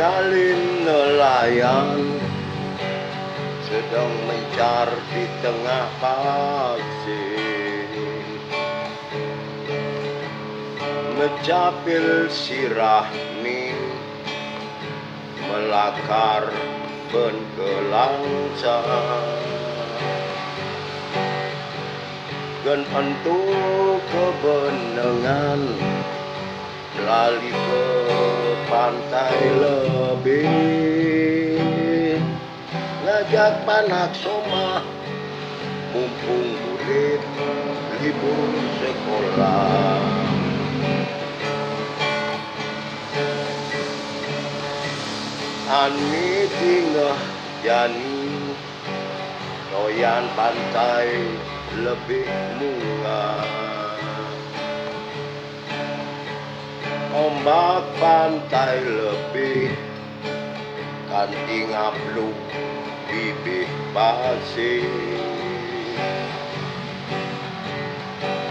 salin nelayan sedang mencar di tengah pasir, ngecapil sirahmi melakar ben kelangsa gen entuk kebenengan lali ke pantai lebih ngajak panak somah mumpung murid libur sekolah. Ani tingah jani doyan pantai lebih munga, ombak pantai lebih kanting apluk bibih pasir,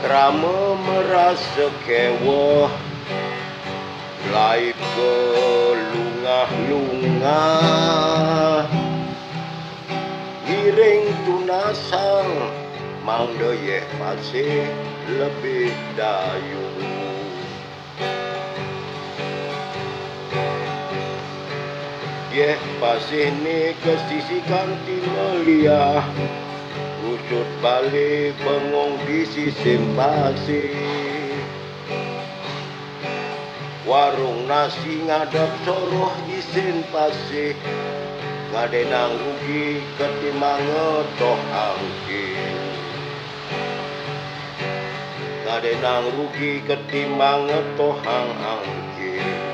krama merasa kewoh laip ke lungah-lungah, giring tunasang mau doyeh pasir lebih dayu. Yeh pasir ni ke sisi kanti melia, usut balik bengong di sisi pasir. Warung nasi ngadap soroh isin pasir, ngadenang rugi ketimbang ngetoh angkir, ngadenang rugi ketimbang ngetoh angkir.